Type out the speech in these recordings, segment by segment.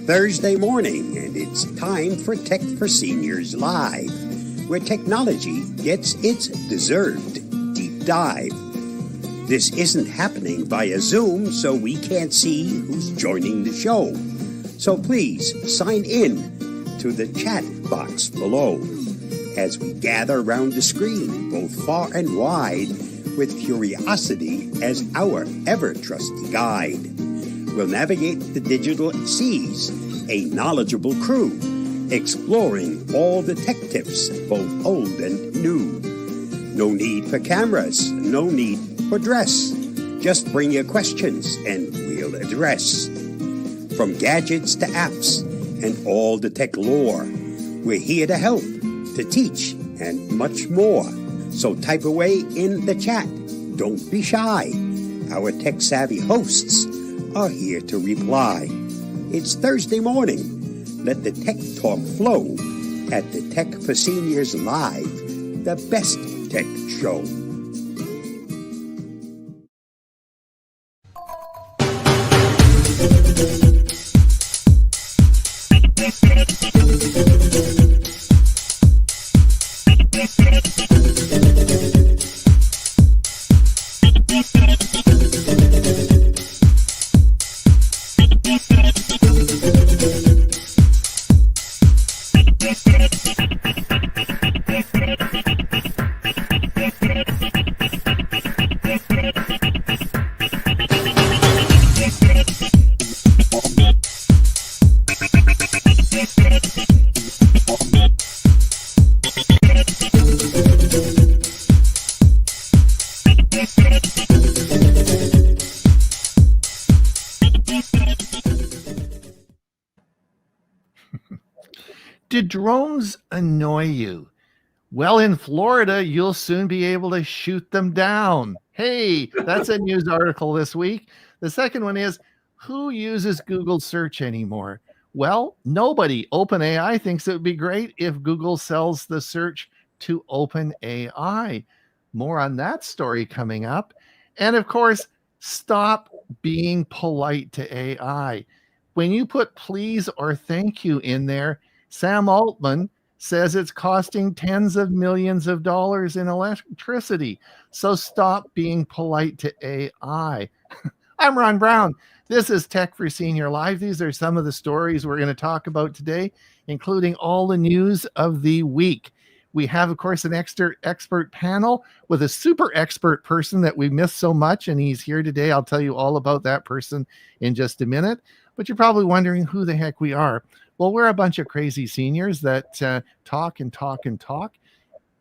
Thursday morning, and it's time for Tech for Seniors Live, where technology gets its deserved deep dive. This isn't happening via Zoom, so we can't see who's joining the show. So please sign in to the chat box below as we gather around the screen, both far and wide, with curiosity as our ever-trusty guide. We'll navigate the digital seas, a knowledgeable crew, exploring all the tech tips, both old and new. No need for cameras, no need for dress. Just bring your questions and we'll address. From gadgets to apps and all the tech lore, we're here to help, to teach, and much more. So type away in the chat. Don't be shy. Our tech-savvy hosts are here to reply. It's Thursday morning. Let the tech talk flow at the Tech for Seniors Live, the best tech show. Do drones annoy you? Well, in Florida, you'll soon be able to shoot them down. Hey, that's a news article this week. The second one is, who uses Google search anymore? Well, nobody. OpenAI thinks it would be great if Google sells the search to OpenAI. More on that story coming up. And of course, stop being polite to AI. When you put please or thank you in there, Sam Altman says it's costing tens of millions of dollars in electricity. So stop being polite to AI. I'm Ron Brown. This is Tech for Senior Live. These are some of the stories we're going to talk about today, including all the news of the week. We have, of course, an expert panel with a super expert person that we miss so much, and he's here today. I'll tell you all about that person in just a minute. But you're probably wondering who the heck we are. Well, we're a bunch of crazy seniors that talk and talk and talk.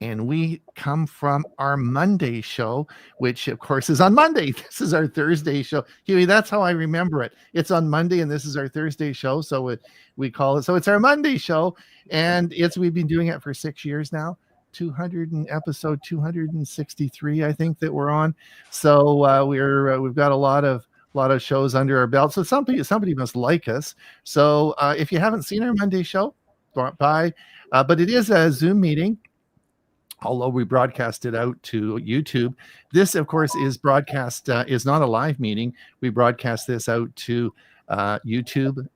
And we come from our Monday show, which, of course, is on Monday. This is our Thursday show. Hewie, that's how I remember it. It's on Monday, and this is our Thursday show. So we call it. So it's our Monday show. And we've been doing it for 6 years now. Episode 263, I think, that we're on. So we've got a lot of shows under our belt. So somebody must like us. So if you haven't seen our Monday show, drop by. But it is a Zoom meeting, although we broadcast it out to YouTube. This, of course, is broadcast, is not a live meeting. We broadcast this out to YouTube,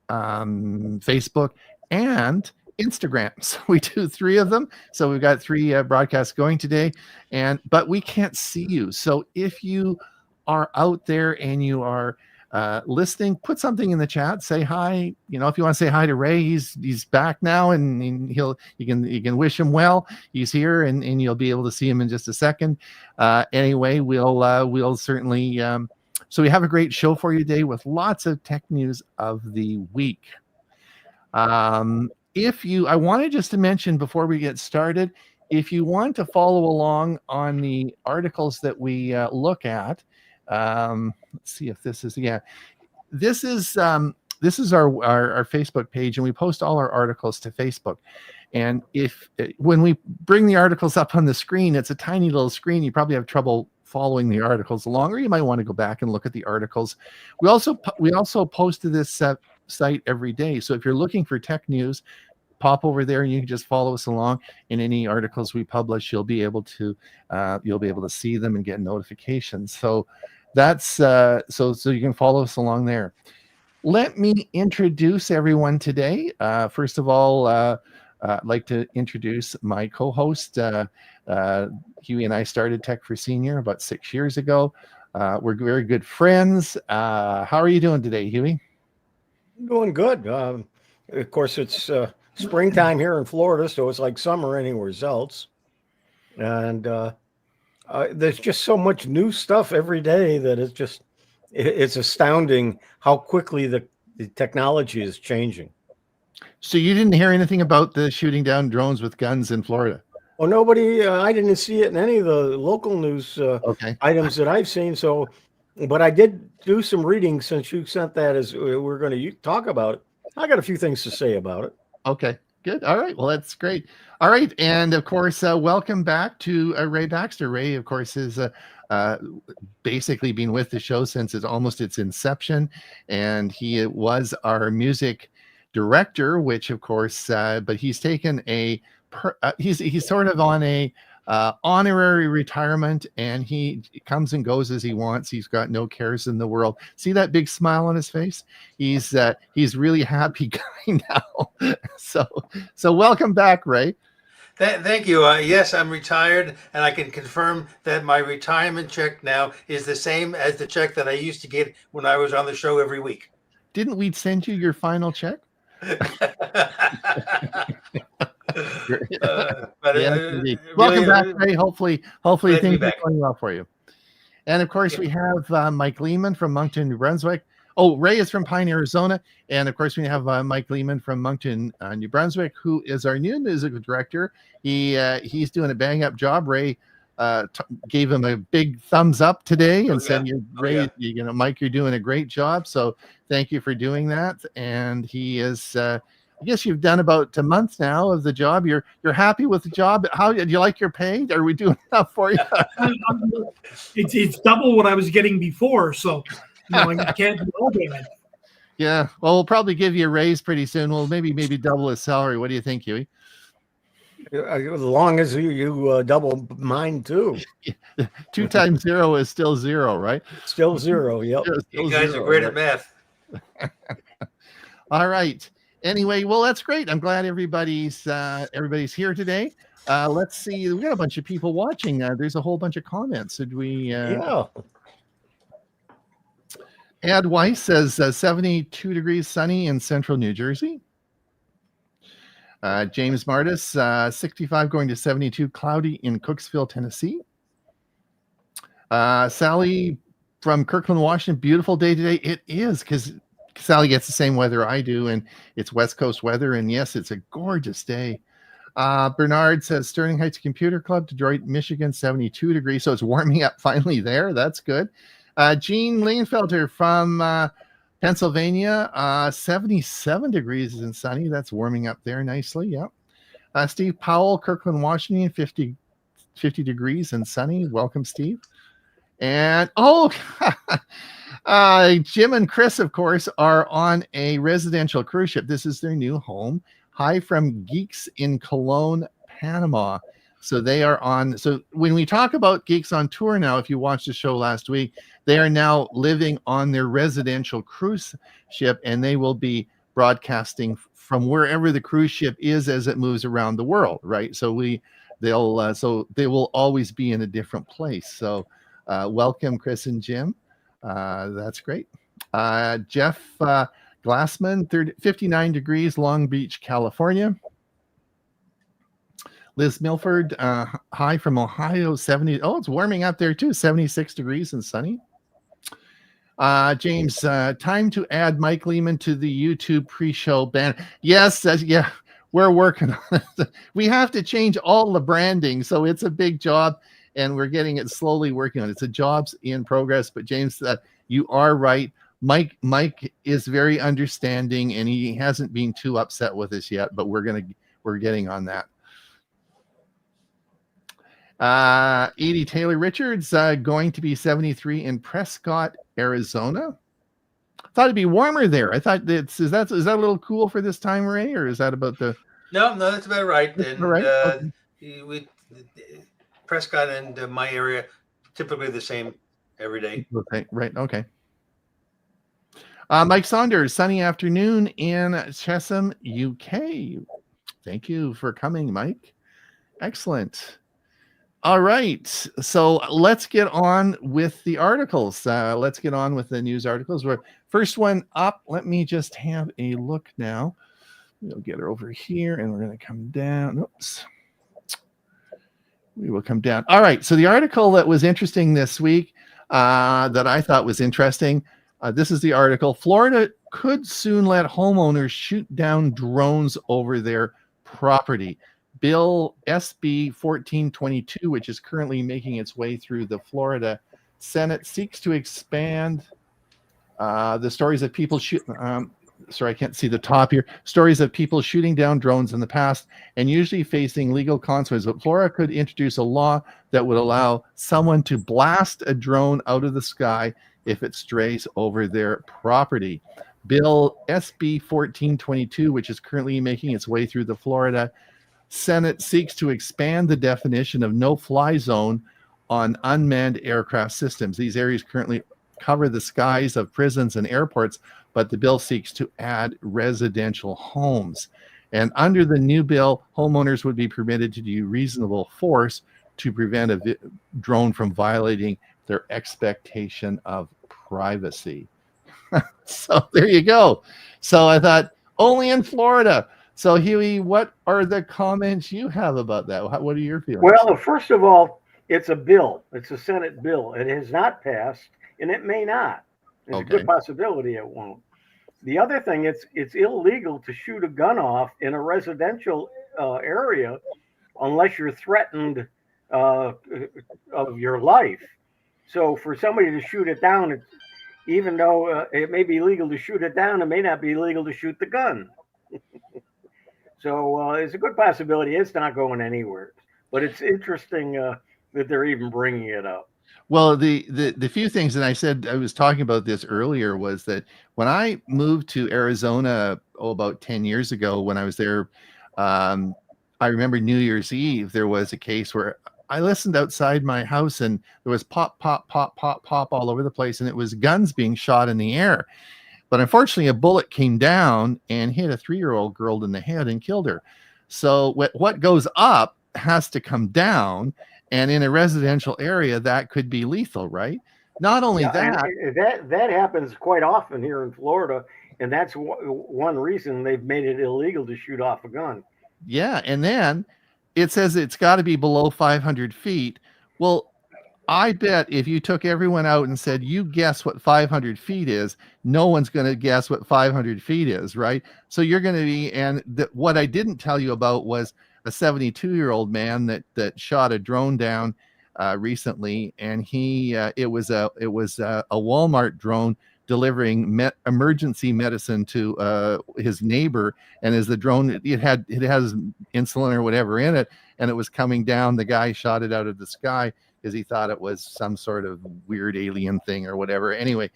Facebook, and Instagram. So we do 3 of them. So we've got 3 broadcasts going today, but we can't see you. So if you are out there and you are listening, put something in the chat. Say hi. You know, if you want to say hi to Ray, he's back now, and you can wish him well. He's here, and you'll be able to see him in just a second. Anyway, we'll certainly. So we have a great show for you today with lots of tech news of the week. I wanted just to mention before we get started, if you want to follow along on the articles that we look at, let's see if this is this is our Facebook page, and we post all our articles to Facebook. And when we bring the articles up on the screen, it's a tiny little screen. You probably have trouble following the articles along, or you might want to go back and look at the articles. We also post to this site every day. So if you're looking for tech news, pop over there and you can just follow us along. In any articles we publish, you'll be able to see them and get notifications. So that's so you can follow us along there. Let me introduce everyone today. First of all, I'd like to introduce my co-host. Hewie and I started Tech for Senior about 6 years ago. We're very good friends. How are you doing today, Hewie? Doing good. Of course, it's springtime here in Florida, so it's like summer anywhere else. And there's just so much new stuff every day that it's astounding how quickly the technology is changing. So you didn't hear anything about the shooting down drones with guns in Florida? Well, I didn't see it in any of the local news items that I've seen. So, but I did do some reading since you sent that as we're going to talk about it. I got a few things to say about it. Okay, good. All right. Well, that's great. All right. And of course, welcome back to Ray Baxter. Ray, of course, is basically been with the show since almost its inception. And he was our music director, which of course, but he's taken he's sort of on a honorary retirement, and he comes and goes as he wants. He's got no cares in the world. See that big smile on his face? He's really happy guy now. So welcome back, Ray. Thank you. Yes, I'm retired, and I can confirm that my retirement check now is the same as the check that I used to get when I was on the show every week. Didn't we send you your final check? Welcome back, Ray. Hopefully things are going well for you. And of course, we have Mike Leaman from Moncton, New Brunswick. Oh, Ray is from Pine, Arizona. And of course, we have Mike Leaman from Moncton, New Brunswick, who is our new musical director. He's doing a bang up job. Ray gave him a big thumbs up today and said, Ray, Mike, you're doing a great job. So thank you for doing that. And he is, I guess you've done about a month now of the job. You're happy with the job. How do you like your pay? Are we doing enough for you? It's double what I was getting before. So I can't do all that. Yeah. Well, we'll probably give you a raise pretty soon. We'll maybe double his salary. What do you think, Hewie? As long as you double mine too. 2 times 0 is still 0, right? Still 0. Yep. You guys are great at math. All right. Anyway, well, that's great. I'm glad everybody's here today. Let's see. We got a bunch of people watching. There's a whole bunch of comments. Should we? Yeah. Ad Weiss says 72 degrees sunny in central New Jersey. James Martis, 65 going to 72 cloudy in Cooksville, Tennessee. Sally from Kirkland, Washington, beautiful day today. It is, because Sally gets the same weather I do, and it's West Coast weather, and yes, it's a gorgeous day. Bernard says Sterling Heights Computer Club, Detroit, Michigan, 72 degrees, so it's warming up finally there. That's good. Gene Leinfelter from Pennsylvania, 77 degrees and sunny. That's warming up there nicely. Yep. Steve Powell, Kirkland, Washington, 50 degrees and sunny. Welcome, Steve. And Jim and Chris, of course, are on a residential cruise ship. This is their new home. Hi from Geeks in Cologne, Panama. So they are on. So when we talk about Geeks on Tour now, if you watched the show last week, they are now living on their residential cruise ship, and they will be broadcasting from wherever the cruise ship is as it moves around the world, right? So they will always be in a different place. So welcome, Chris and Jim. That's great. Jeff Glassman, 59 degrees, Long Beach, California. Liz Milford, hi from Ohio, 70. Oh, it's warming up there too, 76 degrees and sunny. James, time to add Mike Leaman to the YouTube pre-show banner. Yes, yeah, we're working on it. We have to change all the branding, so it's a big job, and we're getting it slowly working on it. It's a job's in progress, but James, you are right. Mike is very understanding, and he hasn't been too upset with us yet, but we're getting on that. Edie Taylor Richards, going to be 73 in Prescott, Arizona. Thought it'd be warmer there. I thought is that a little cool for this time, Ray, or is that about the? No, that's about right. And right. Okay. we Prescott and my area typically the same every day. Okay, right. Okay. Mike Saunders, sunny afternoon in Chesham, UK. Thank you for coming, Mike. Excellent. All right, so let's get on with the articles. Let's get on with the news articles. First one up, let me just have a look now. We'll get her over here, and we're going to come down. Oops. We will come down. All right, so the article that was interesting this week that I thought was interesting, this is the article. Florida could soon let homeowners shoot down drones over their property. Bill SB 1422, which is currently making its way through the Florida Senate, seeks to expand the stories of people sorry, I can't see the top here. Stories of people shooting down drones in the past and usually facing legal consequences. But Florida could introduce a law that would allow someone to blast a drone out of the sky if it strays over their property. Bill SB 1422, which is currently making its way through the Florida Senate, seeks to expand the definition of no-fly zone on unmanned aircraft systems. These areas currently cover the skies of prisons and airports, but the bill seeks to add residential homes. And under the new bill, homeowners would be permitted to use reasonable force to prevent a drone from violating their expectation of privacy. So there you go. So I thought, only in Florida. So, Hewie, what are the comments you have about that? What are your feelings? Well, first of all, it's a bill. It's a Senate bill. It has not passed, and it may not. There's a good possibility it won't. The other thing, it's illegal to shoot a gun off in a residential area unless you're threatened of your life. So for somebody to shoot it down, even though it may be legal to shoot it down, it may not be legal to shoot the gun. So it's a good possibility it's not going anywhere. But it's interesting that they're even bringing it up. Well, the few things, and I said I was talking about this earlier, was that when I moved to Arizona about 10 years ago, when I was there, I remember New Year's Eve, there was a case where I listened outside my house and there was pop, pop, pop, pop, pop all over the place, and it was guns being shot in the air. But unfortunately, a bullet came down and hit a 3-year-old girl in the head and killed her. So what goes up has to come down. And in a residential area, that could be lethal, right? Not only that happens quite often here in Florida, and that's one reason they've made it illegal to shoot off a gun. Yeah, and then it says it's got to be below 500 feet. Well, I bet if you took everyone out and said, you guess what 500 feet is, no one's going to guess what 500 feet is, right? So you're going to be, and what I didn't tell you about was a 72-year-old man that shot a drone down recently, and it was a Walmart drone delivering emergency medicine to his neighbor. And as the drone, it has insulin or whatever in it, and it was coming down. The guy shot it out of the sky because he thought it was some sort of weird alien thing or whatever. Anyway,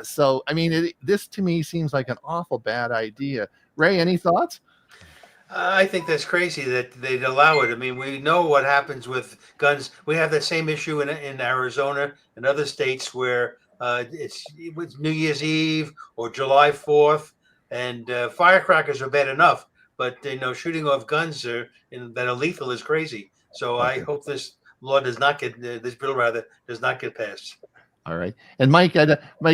so I mean, this to me seems like an awful bad idea. Ray, any thoughts? I think that's crazy that they'd allow it. I mean, we know what happens with guns. We have that same issue in Arizona and other states where it's New Year's Eve or July 4th, and firecrackers are bad enough, but shooting off guns that are lethal is crazy. So I hope this law does not get this bill does not get passed. All right. And Mike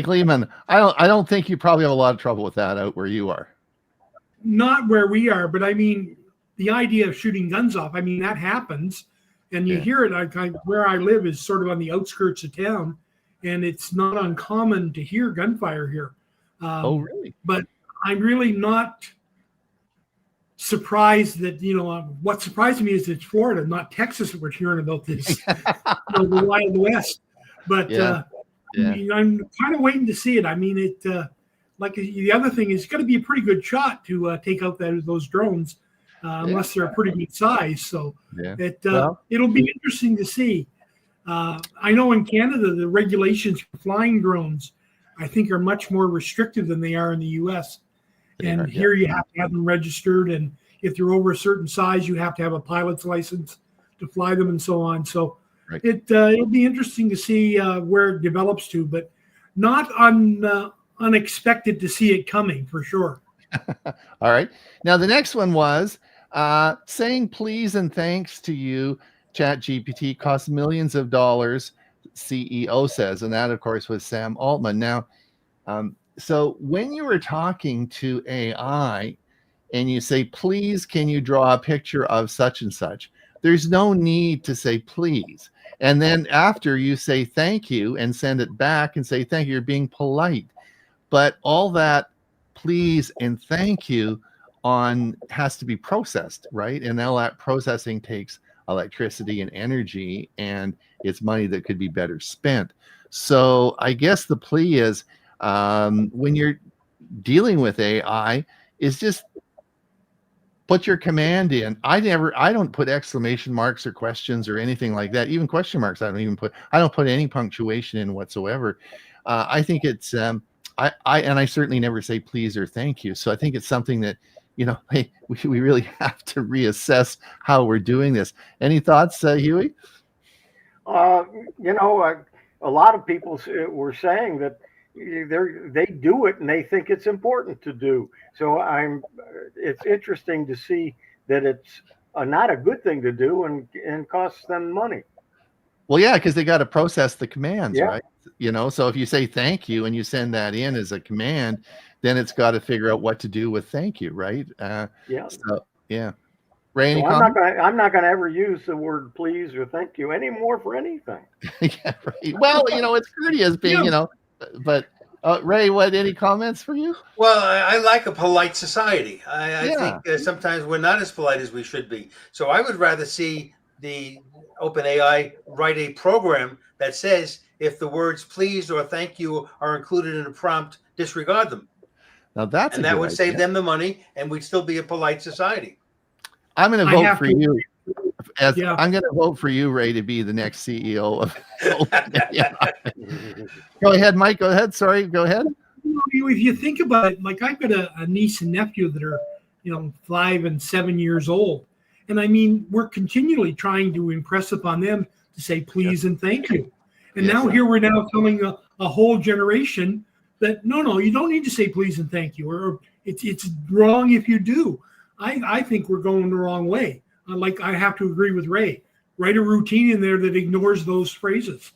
Leaman, I don't think you probably have a lot of trouble with that out where you are. Not where we are, but I mean, the idea of shooting guns off, I mean, that happens. And you hear it. Where I live is sort of on the outskirts of town, and it's not uncommon to hear gunfire here. Oh, really? But I'm really not surprised that, what surprised me is it's Florida, not Texas, that we're hearing about this, the Wild West. But I'm kind of waiting to see it. I mean, like the other thing is, it's got to be a pretty good shot to take out those drones, unless they're a pretty good size. So it'll be interesting to see. I know in Canada, the regulations for flying drones, I think, are much more restrictive than they are in the U.S. And here you have to have them registered, and if they're over a certain size, you have to have a pilot's license to fly them, and so on. So it'll be interesting to see where it develops to, but not unexpected to see it coming for sure. All right. Now the next one was saying please and thanks to you, ChatGPT, costs millions of dollars, CEO says, and that of course was Sam Altman. Now, so when you were talking to AI and you say, please, can you draw a picture of such and such? There's no need to say please. And then after you say thank you and send it back and say thank you, you're being polite. But all that please and thank you has to be processed, right? And all that processing takes electricity and energy, and it's money that could be better spent. So I guess the plea is, when you're dealing with AI, is just put your command in. I don't put exclamation marks or questions or anything like that. Even question marks, I don't put any punctuation in whatsoever. I think it's, I certainly never say please or thank you. So I think it's something that, hey, we really have to reassess how we're doing this. Any thoughts, Hewie? A lot of people were saying that they do it and they think it's important to do. So it's interesting to see that it's not a good thing to do and costs them money. Well, yeah, because they got to process the commands, right? So if you say thank you and you send that in as a command, then it's got to figure out what to do with thank you, right? So, yeah. Ray, so I'm not gonna ever use the word please or thank you anymore for anything. Yeah, right. Well, it's courteous being, but Ray, any comments for you? Well, I like a polite society. I think sometimes we're not as polite as we should be. So I would rather see the OpenAI write a program that says if the words please or thank you are included in a prompt, disregard them. Now that would save them the money, and we'd still be a polite society. I'm going to vote for you. I'm going to vote for you, Ray, to be the next CEO of OpenAI. Go ahead, Mike. Go ahead. Sorry. Go ahead. If you think about it, like I've got a niece and nephew that are, 5 and 7 years old. And I mean, we're continually trying to impress upon them to say please and thank you. And we're now telling a whole generation that, no, you don't need to say please and thank you, or it's wrong if you do. I think we're going the wrong way. I have to agree with Ray. Write a routine in there that ignores those phrases.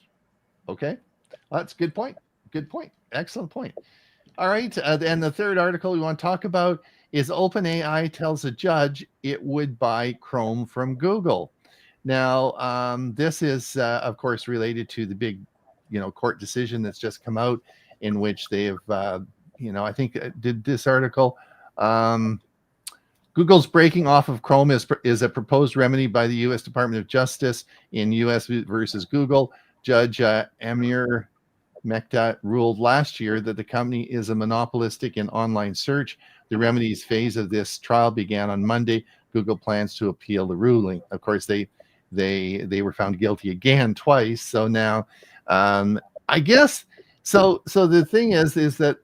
Okay. That's a good point. Good point. Excellent point. All right. And the third article we want to talk about is OpenAI tells a judge it would buy Chrome from Google. Now, this is, of course, related to the big, court decision that's just come out in which they have, I think did this article. Google's breaking off of Chrome is a proposed remedy by the U.S. Department of Justice in U.S. versus Google. Judge Amir Mehta ruled last year that the company is a monopolistic in online search. The remedies phase of this trial began on Monday. Google plans to appeal the ruling. Of course, they were found guilty again twice. So now, I guess so. The thing is that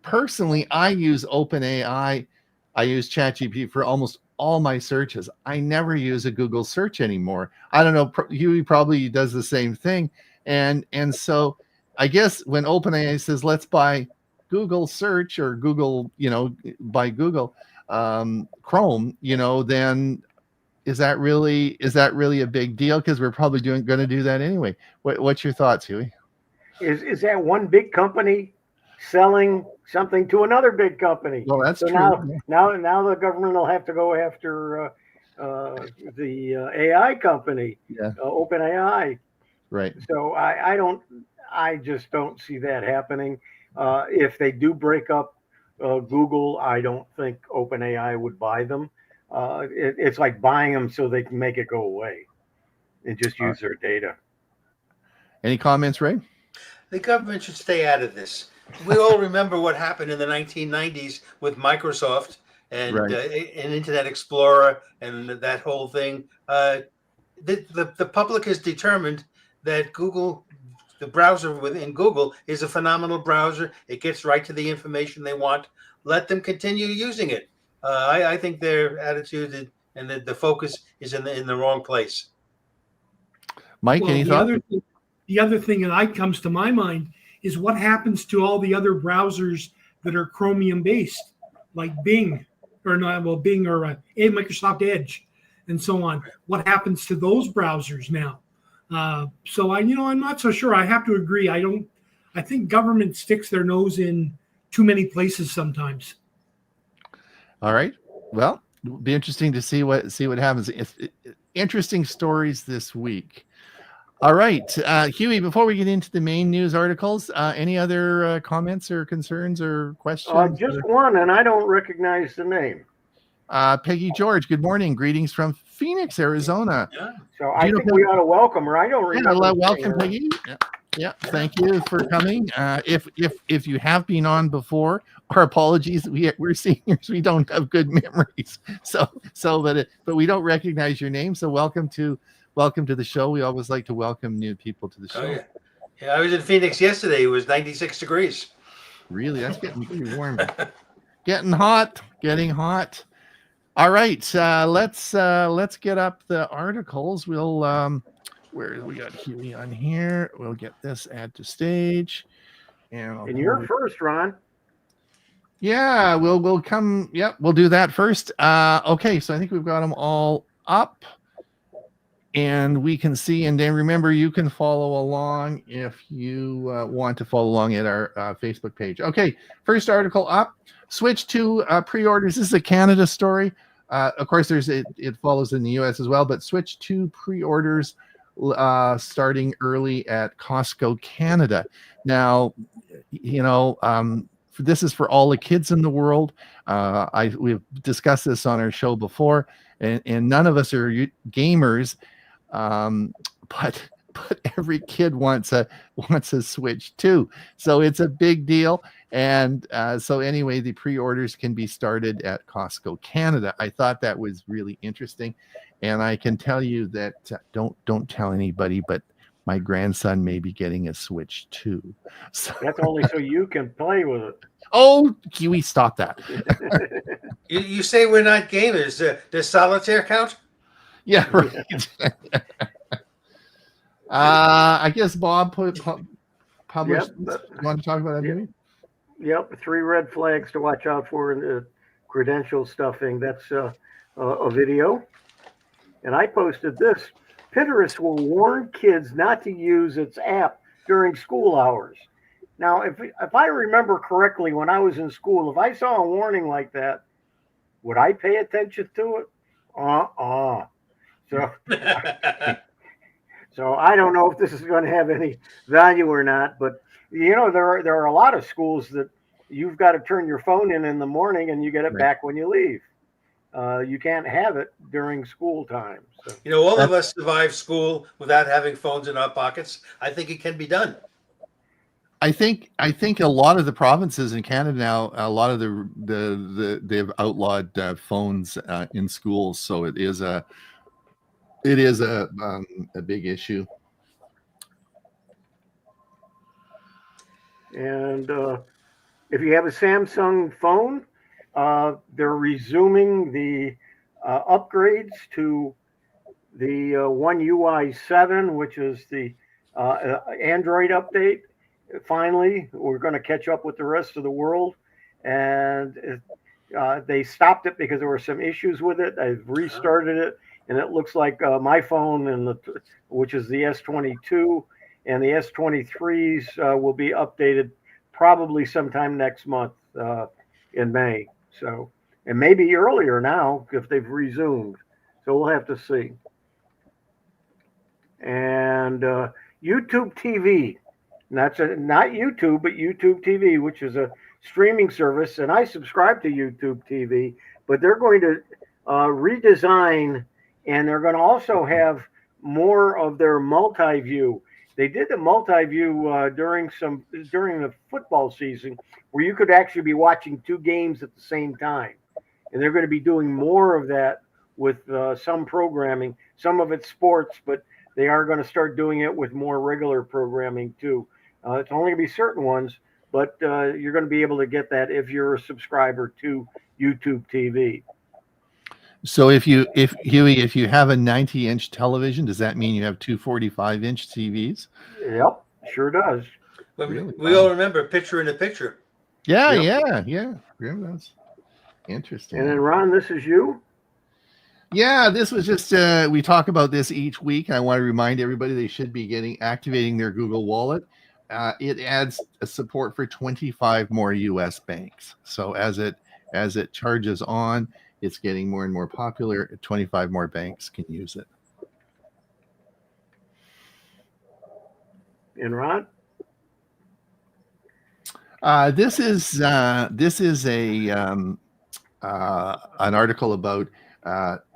personally, I use OpenAI. I use ChatGPT for almost all my searches. I never use a Google search anymore. I don't know. Hewie probably does the same thing. And so I guess when OpenAI says, let's buy Google search or Google, buy Google Chrome, then is that really a big deal? Because we're probably going to do that anyway. What's your thoughts, Hewie? Is that one big company selling something to another big company? Well, that's so true. Now the government will have to go after the AI company, OpenAI. Right. So I just don't see that happening. If they do break up Google, I don't think OpenAI would buy them. It's like buying them so they can make it go away and just use their data. Any comments, Ray? The government should stay out of this. We all remember what happened in the 1990s with Microsoft and Internet Explorer and that whole thing. The public has determined that Google, the browser within Google, is a phenomenal browser. It gets right to the information they want. Let them continue using it. I think their attitude and the focus is in the wrong place. Mike, any thoughts? The other thing that comes to my mind is what happens to all the other browsers that are Chromium based, like Bing or Microsoft Edge and so on. What happens to those browsers now? So I'm not so sure. I have to agree. I think government sticks their nose in too many places sometimes. All right. Well, it'll be interesting to see what happens. Interesting stories this week. All right, Hewie, before we get into the main news articles, any other comments or concerns or questions? Just one, and I don't recognize the name. Peggy George, good morning. Greetings from Phoenix, Arizona. Yeah. So I think we ought to welcome her. I don't remember. Yeah, welcome, Peggy. Yeah, thank you for coming. If you have been on before, our apologies. We're seniors. We don't have good memories. But we don't recognize your name. So welcome to the show. We always like to welcome new people to the show. Oh, yeah, I was in Phoenix yesterday. It was 96 degrees. Really? That's getting pretty warm. Getting hot. All right. Let's get up the articles. We'll where we got Hewie on here. We'll get this add to stage. And you're first, Ron. Yeah, we'll come. Yep, we'll do that first. Okay, so I think we've got them all up. And we can see, and then remember, you can follow along if you want to follow along at our Facebook page. Okay, first article up. Switch to pre-orders. This is a Canada story. Of course, it follows in the U.S. as well, but switch to pre-orders starting early at Costco Canada. Now, this is for all the kids in the world. We've discussed this on our show before, and none of us are gamers. But every kid wants a Switch too, so it's a big deal. And so anyway, the pre-orders can be started at Costco Canada. I thought that was really interesting, and I can tell you that don't tell anybody, but my grandson may be getting a Switch too. So that's only so you can play with it. Oh, Hewie, stop that! You say we're not gamers. Does solitaire count? Yeah, right. I guess Bob published. Yep. You want to talk about that, Jimmy? Yep, 3 red flags to watch out for in the credential stuffing. That's a video. And I posted this. Pinterest will warn kids not to use its app during school hours. Now, if I remember correctly, when I was in school, if I saw a warning like that, would I pay attention to it? So I don't know if this is going to have any value or not, but there are a lot of schools that you've got to turn your phone in the morning and you get it back when you leave. You can't have it during school time. So. All of us survived school without having phones in our pockets. I think it can be done. I think a lot of the provinces in Canada now, a lot of they've outlawed phones in schools, so it is a big issue. And if you have a Samsung phone, they're resuming the upgrades to the One UI 7, which is the Android update. Finally, we're going to catch up with the rest of the world. And they stopped it because there were some issues with it. They've restarted it. And it looks like my phone, which is the S22, and the S23s will be updated probably sometime next month in May. So, and maybe earlier now if they've resumed. So we'll have to see. And YouTube TV, and that's not YouTube, but YouTube TV, which is a streaming service. And I subscribe to YouTube TV, but they're going to redesign, and they're going to also have more of their multi-view. They did the multi-view during the football season, where you could actually be watching two games at the same time, and they're going to be doing more of that with some programming. Some of it's sports, but they are going to start doing it with more regular programming too. It's only going to be certain ones, but you're going to be able to get that if you're a subscriber to YouTube TV. So if Hewie, if you have a 90-inch television, does that mean you have two 45-inch TVs? Yep, sure does. We all remember Picture in the Picture. Yeah, Yep. yeah. That's interesting. And then Ron, this is you. Yeah, this was just we talk about this each week. I want to remind everybody they should be activating their Google Wallet. It adds a support for 25 more U.S. banks. So as it charges on, it's getting more and more popular. 25 more banks can use it. And Ron? This is an article about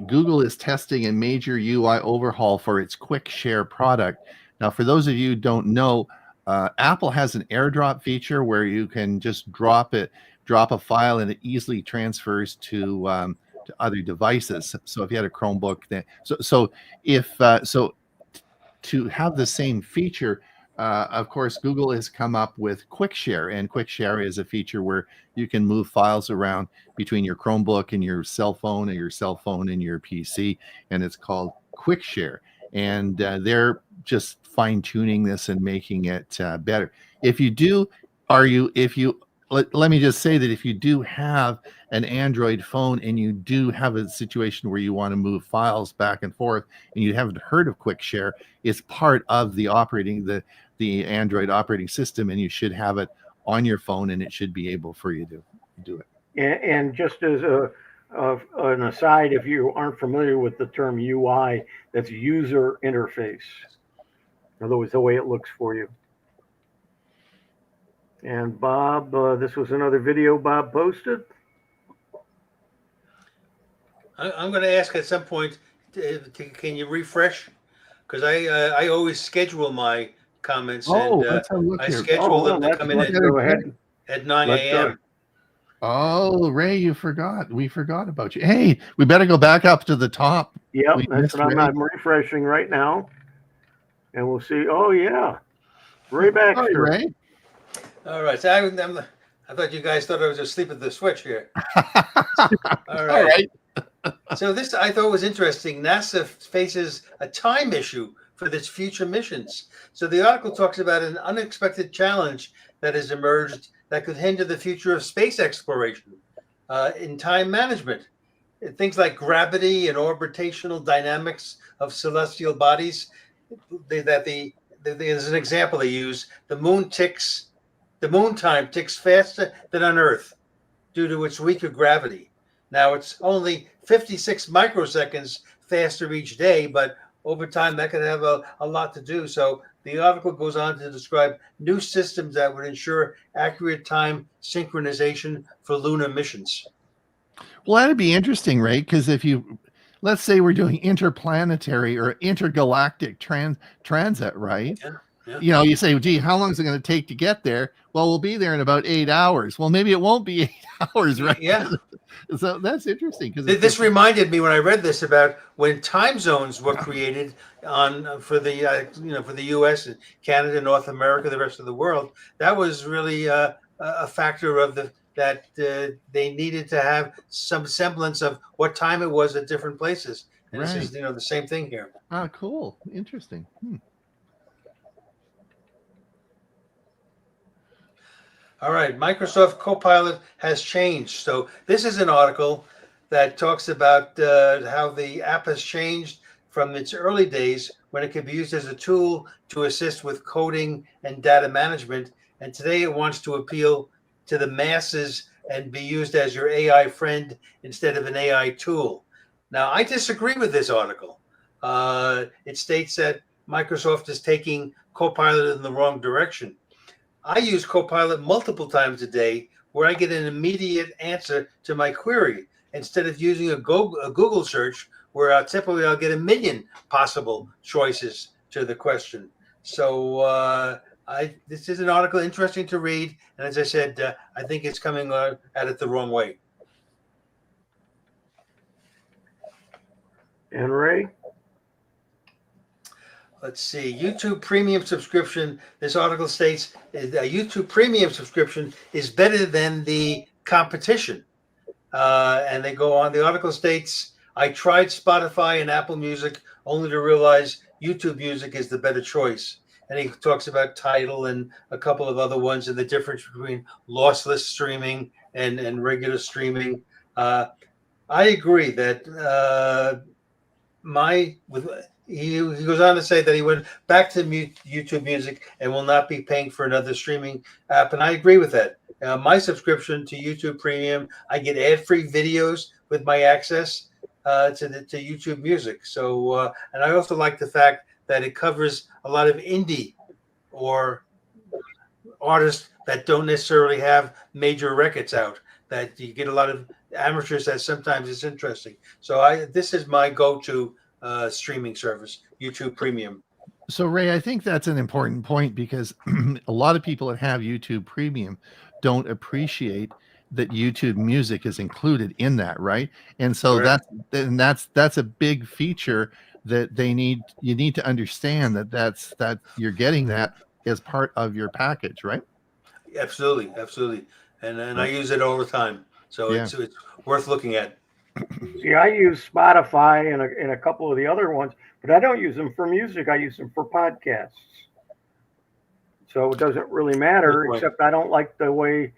Google is testing a major UI overhaul for its Quick Share product. Now, for those of you who don't know, Apple has an AirDrop feature where you can just drop a file and it easily transfers to other devices. So if you had a Chromebook, then to have the same feature, of course, Google has come up with Quick Share, and Quick Share is a feature where you can move files around between your Chromebook and your cell phone, and your cell phone and your PC, and it's called Quick Share. And they're just fine tuning this and making it better. Let me just say that if you do have an Android phone and you do have a situation where you want to move files back and forth and you haven't heard of Quick Share, it's part of the Android operating system, and you should have it on your phone, and it should be able for you to do it. And just as an aside, if you aren't familiar with the term UI, that's user interface. In other words, the way it looks for you. And Bob, this was another video Bob posted. I'm going to ask at some point, can you refresh? Because I always schedule my comments, and I schedule them to come in at 9 a.m. Oh, Ray, we forgot about you. Hey, we better go back up to the top. Yep, that's what I'm refreshing right now. And we'll see. Oh, yeah. Ray Baxter. Hi, Ray. All right. So I thought you guys thought I was asleep at the switch here. All right. So this I thought was interesting. NASA faces a time issue for its future missions. So the article talks about an unexpected challenge that has emerged that could hinder the future of space exploration in time management. Things like gravity and orbitational dynamics of celestial bodies. There's an example they use. The moon time ticks faster than on Earth due to its weaker gravity. Now it's only 56 microseconds faster each day, but over time that could have a lot to do. So the article goes on to describe new systems that would ensure accurate time synchronization for lunar missions. Well, that'd be interesting, right? Because let's say we're doing interplanetary or intergalactic transit, right? Yeah. You say, gee, how long is it going to take to get there? Well, we'll be there in about 8 hours. Well, maybe it won't be 8 hours, right? Yeah. So that's interesting. This reminded me when I read this about when time zones were created for the U.S. and Canada, North America, the rest of the world. That was really a factor of that they needed to have some semblance of what time it was at different places. And This is the same thing here. Ah, cool, interesting. All right, Microsoft Copilot has changed. So this is an article that talks about how the app has changed from its early days when it could be used as a tool to assist with coding and data management. And today it wants to appeal to the masses and be used as your AI friend instead of an AI tool. Now, I disagree with this article. It states that Microsoft is taking Copilot in the wrong direction. I use Copilot multiple times a day where I get an immediate answer to my query instead of using a Google search where typically I'll get a million possible choices to the question. So this is an article interesting to read. And as I said, I think it's coming at it the wrong way. And Ray? Let's see. YouTube Premium subscription. This article states a YouTube Premium subscription is better than the competition. And they go on. The article states, I tried Spotify and Apple Music only to realize YouTube Music is the better choice. And he talks about Tidal and a couple of other ones and the difference between lossless streaming and regular streaming. I agree that he goes on to say that he went back to YouTube Music and will not be paying for another streaming app. And I agree with that. My subscription to YouTube Premium, I get ad-free videos with my access to YouTube Music. So, and I also like the fact that it covers a lot of indie or artists that don't necessarily have major records out. That you get a lot of amateurs that sometimes it's interesting. So this is my go-to streaming service, YouTube Premium. So Ray, I think that's an important point because a lot of people that have YouTube Premium don't appreciate that YouTube Music is included in that, right? And so that's a big feature that you need to understand that you're getting that as part of your package, right? Absolutely. And I use it all the time. So it's worth looking at. See, I use Spotify and a couple of the other ones, but I don't use them for music. I use them for podcasts. So it doesn't really matter, except I don't like the way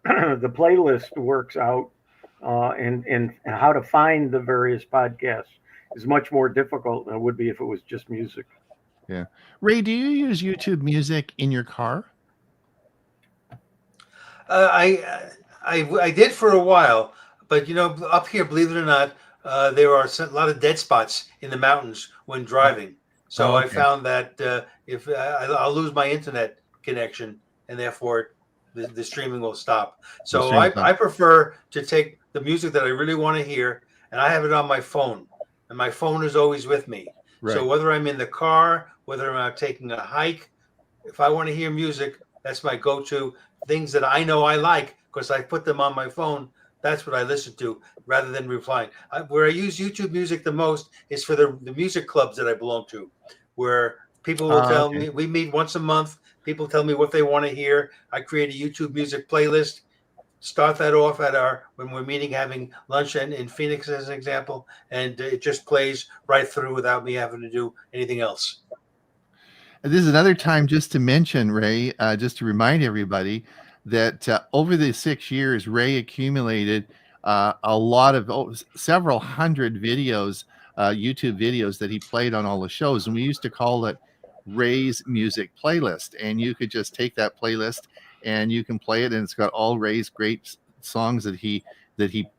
the playlist works out and how to find the various podcasts is much more difficult than it would be if it was just music. Yeah. Ray, do you use YouTube Music in your car? I did for a while, but up here, believe it or not, there are a lot of dead spots in the mountains when driving. So I found that if I'll lose my internet connection, and therefore the streaming will stop. So I prefer to take the music that I really want to hear, and I have it on my phone, and my phone is always with me. Right. So whether I'm in the car, whether I'm out taking a hike, if I want to hear music, that's my go-to. Things that I know I like because I put them on my phone. That's what I listen to rather than replying. Where I use YouTube Music the most is for the music clubs that I belong to, where people will tell me, we meet once a month. People tell me what they want to hear. I create a YouTube Music playlist, start that off when we're meeting, having lunch in Phoenix as an example, and it just plays right through without me having to do anything else. This is another time just to mention, Ray, just to remind everybody that over the 6 years, Ray accumulated a lot of several hundred videos, YouTube videos that he played on all the shows. And we used to call it Ray's Music Playlist. And you could just take that playlist and you can play it. And it's got all Ray's great songs that he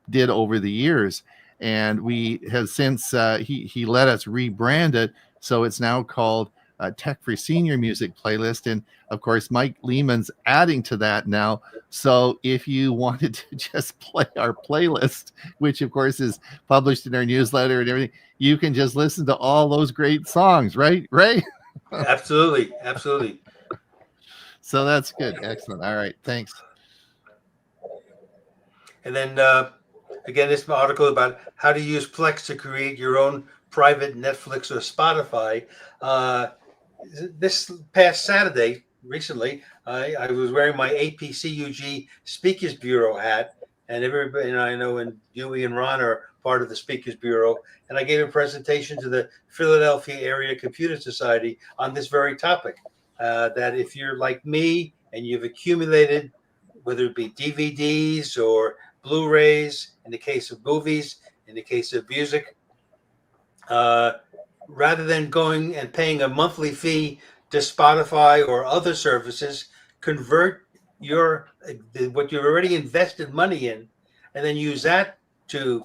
did over the years. And we have since he let us rebrand it. So it's now called Tech for Senior Music Playlist. And of course, Mike Leaman's adding to that now. So if you wanted to just play our playlist, which of course is published in our newsletter and everything, you can just listen to all those great songs, right, Ray? Absolutely. So that's good. Excellent. All right. Thanks. And then again, this article about how to use Plex to create your own private Netflix or Spotify. This past Saturday, recently, I was wearing my APCUG Speakers Bureau hat, and everybody, and I know, and Hewie and Ron are part of the Speakers Bureau, and I gave a presentation to the Philadelphia Area Computer Society on this very topic. That if you're like me and you've accumulated, whether it be DVDs or Blu-rays, in the case of movies, in the case of music, rather than going and paying a monthly fee to Spotify or other services, convert what you already invested money in, and then use that to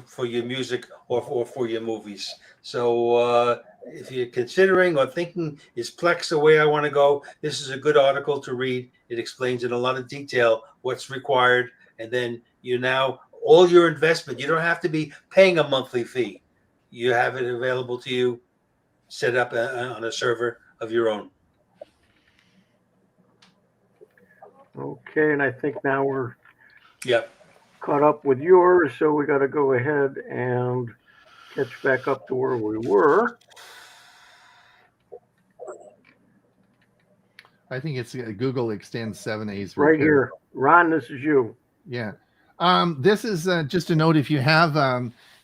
for your music or for your movies. So if you're considering or thinking, is Plex the way I want to go? This is a good article to read. It explains in a lot of detail what's required, and then all your investment. You don't have to be paying a monthly fee. You have it available to you, set up on a server of your own. Okay, and I think now we're Yep. caught up with yours, so we got to go ahead and catch back up to where we were. I think it's Google extends 7A's right here. Ron, this is you. Yeah. This is just a note. If you have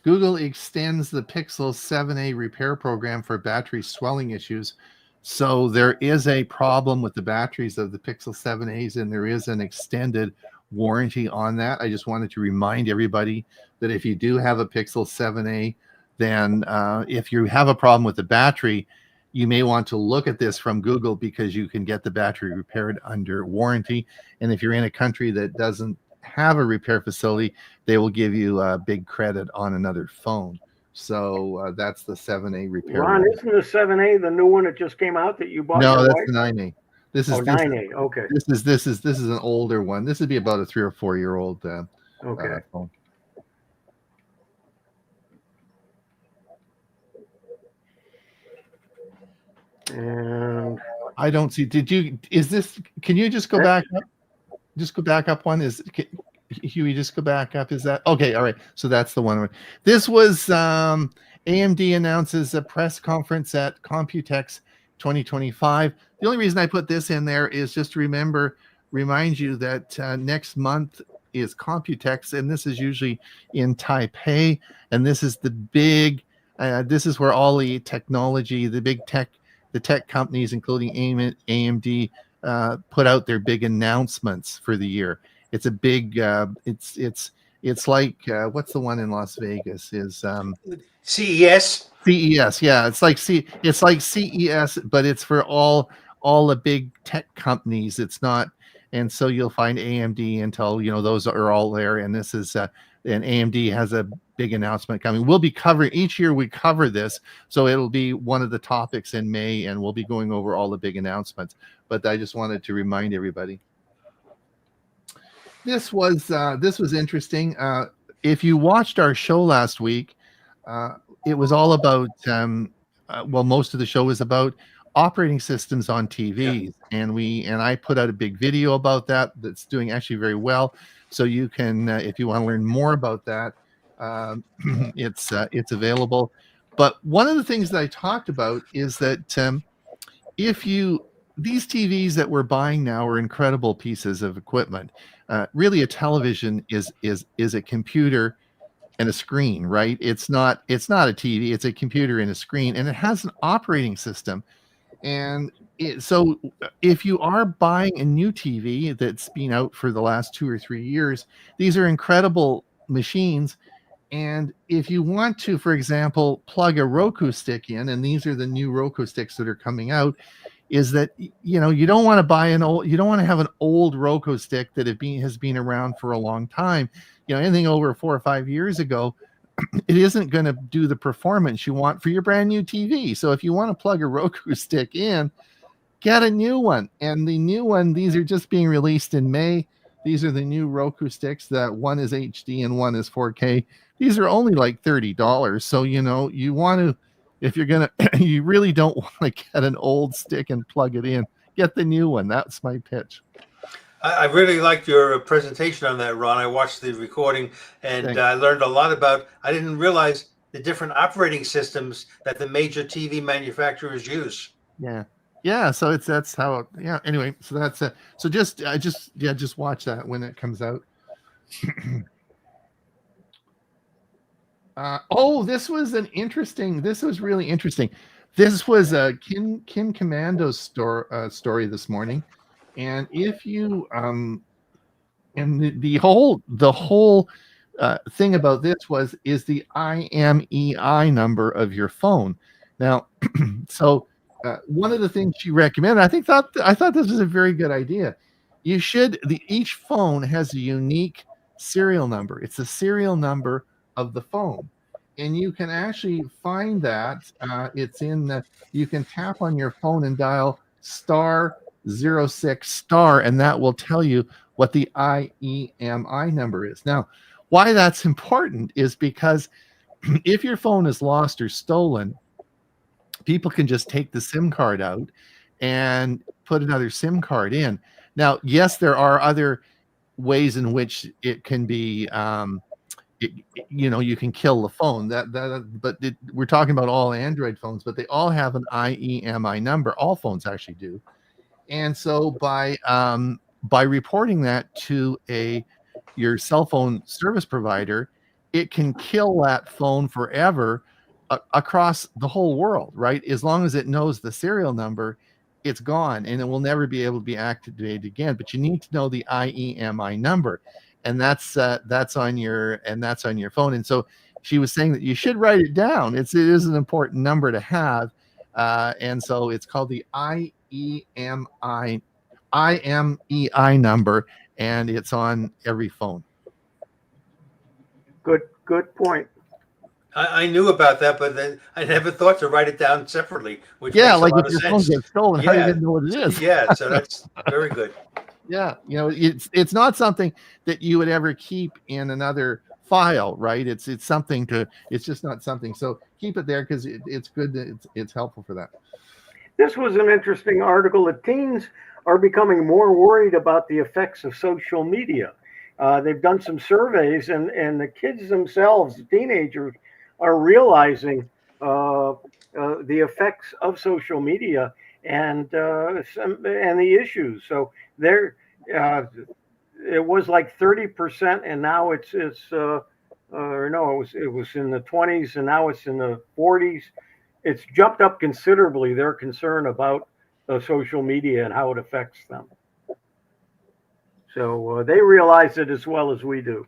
Google extends the Pixel 7A repair program for battery swelling issues. So there is a problem with the batteries of the Pixel 7As, and there is an extended warranty on that. I just wanted to remind everybody that if you do have a Pixel 7A, then if you have a problem with the battery, you may want to look at this from Google, because you can get the battery repaired under warranty. And if you're in a country that doesn't have a repair facility, they will give you a big credit on another phone. So that's the 7A repair. Ron, isn't the 7A the new one that just came out that you bought? No, that's the 9A. This is 9A. Okay. This is an older one. This would be about a 3 or 4 year old okay. Phone. And I don't see. Can you just go back up? Just go back up one. Hewie, just go back up. Is that okay? All right. So that's the one. This was AMD announces a press conference at Computex 2025. The only reason I put this in there is just to remind you that next month is Computex, and this is usually in Taipei. And this is the big. This is where all the technology, the tech companies, including AMD, put out their big announcements for the year. It's a big. It's like what's the one in Las Vegas? Is CES. CES, yeah. It's like CES, but it's for all the big tech companies. It's not, and so you'll find AMD, Intel, those are all there. And this is and AMD has a big announcement coming. We'll be covering each year. We cover this, so it'll be one of the topics in May, and we'll be going over all the big announcements. But I just wanted to remind everybody. This was interesting. If you watched our show last week, it was all about. Most of the show was about operating systems on TVs, yeah. and I put out a big video about that. That's doing actually very well. So you can, if you want to learn more about that, it's available. But one of the things that I talked about is that these TVs that we're buying now are incredible pieces of equipment. Really, a television is a computer and a screen, right? It's not a TV. It's a computer and a screen, and it has an operating system. And so if you are buying a new TV that's been out for the last 2 or 3 years, these are incredible machines. And if you want to, for example, plug a Roku stick in, and these are the new Roku sticks that are coming out, is that you don't want to have an old Roku stick that has been around for a long time. Anything over 4 or 5 years ago, it isn't going to do the performance you want for your brand new TV. So if you want to plug a Roku stick in, get a new one. And the new one, these are just being released in May. These are the new Roku sticks. That one is HD and one is 4K. These are only like $30. So you want to, if you're gonna, you really don't want to get an old stick and plug it in. Get the new one. That's my pitch. I really liked your presentation on that, Ron. I watched the recording, and I learned a lot about. I didn't realize the different operating systems that the major TV manufacturers use. Yeah. So that's how. Yeah. Anyway, so that's it. So just watch that when it comes out. This was really interesting. This was a Kim Commando's story this morning. And if you and the whole thing about this is the IMEI number of your phone. Now, so one of the things she recommended, I thought this was a very good idea. Each phone has a unique serial number. It's the serial number of the phone, and you can actually find that. You can tap on your phone and dial *06*, and that will tell you what the IEMI number is. Now, why that's important is because if your phone is lost or stolen, people can just take the SIM card out and put another SIM card in. Now, yes, there are other ways in which it can be, you can kill the phone. We're talking about all Android phones, but they all have an IEMI number. All phones actually do. And so by reporting that to your cell phone service provider, it can kill that phone forever across the whole world, right? As long as it knows the serial number, it's gone and it will never be able to be activated again. But you need to know the IEMI number, and that's on your phone. And so she was saying that you should write it down. It is an important number to have, and so it's called the IMEI number, and it's on every phone. Good point. I knew about that, but then I never thought to write it down separately. Which makes like a lot if of your phone sense. gets stolen, how do you even know what it is? Yeah, so that's very good. Yeah, it's not something that you would ever keep in another file, right? It's just not something. So keep it there because it's good. It's helpful for that. This was an interesting article that teens are becoming more worried about the effects of social media. They've done some surveys, and the kids themselves, the teenagers, are realizing the effects of social media and the issues. So it was like 30%, and now it was in the 20s, and now it's in the 40s. It's jumped up considerably. Their concern about social media and how it affects them. So they realize it as well as we do.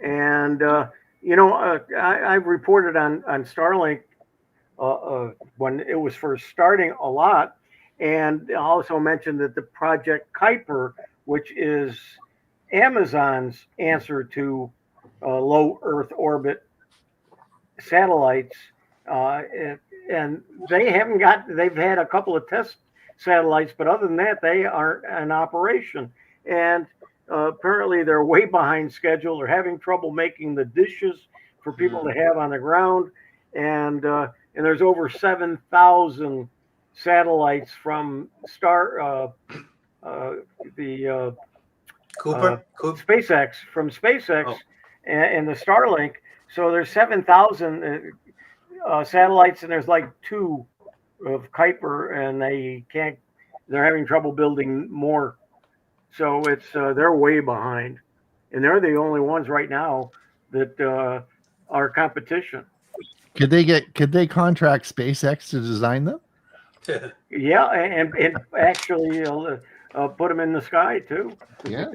And I've reported on Starlink when it was first starting a lot, and also mentioned that the Project Kuiper, which is Amazon's answer to low Earth orbit satellites, and they've had a couple of test satellites, but other than that, they aren't in operation. And apparently they're way behind schedule. They're having trouble making the dishes for people to have on the ground. And there's over 7,000 satellites from SpaceX, and the Starlink. So there's 7,000 satellites, and there's like 2 of Kuiper, and they're having trouble building more. So they're way behind, and they're the only ones right now that are competition. Could they contract SpaceX to design them? Yeah, and actually put them in the sky too. Yeah.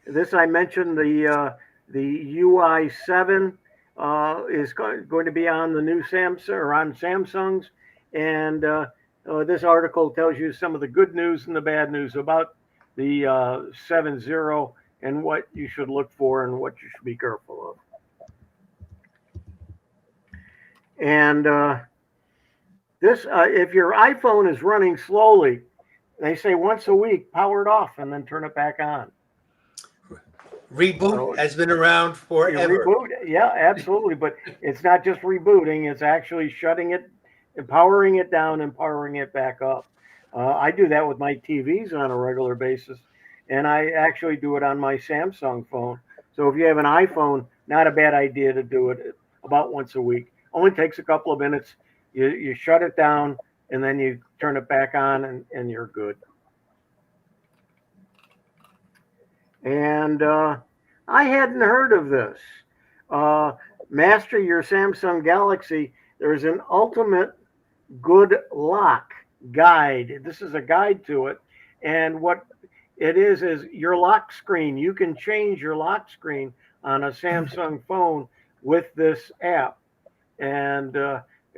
This I mentioned, the UI7 is going to be on the new Samsung, or on Samsungs, and this article tells you some of the good news and the bad news about the 7.0 and what you should look for and what you should be careful of. And if your iPhone is running slowly, they say once a week, power it off and then turn it back on. Reboot has been around forever. Reboot, yeah, absolutely. But it's not just rebooting; it's actually shutting it, and powering it down, and powering it back up. I do that with my TVs on a regular basis, and I actually do it on my Samsung phone. So if you have an iPhone, not a bad idea to do it about once a week. Only takes a couple of minutes. You shut it down, and then you turn it back on, and you're good. And I hadn't heard of this. Master your Samsung Galaxy. There's an ultimate good lock guide. This is a guide to it. And what it is your lock screen. You can change your lock screen on a Samsung phone with this app, and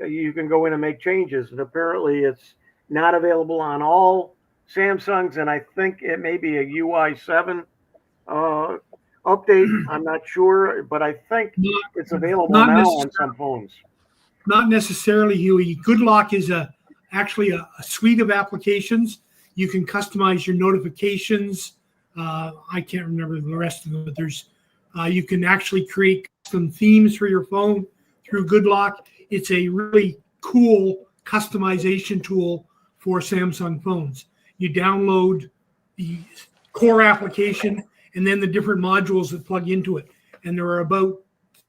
you can go in and make changes. And apparently, it's not available on all Samsungs, and I think it may be a UI 7 update. I'm not sure, but I think it's available now on some phones. Not necessarily, Hewie. GoodLock is actually a suite of applications. You can customize your notifications. I can't remember the rest of them, but there's you can actually create custom themes for your phone through GoodLock. It's a really cool customization tool for Samsung phones. You download the core application and then the different modules that plug into it. And there are about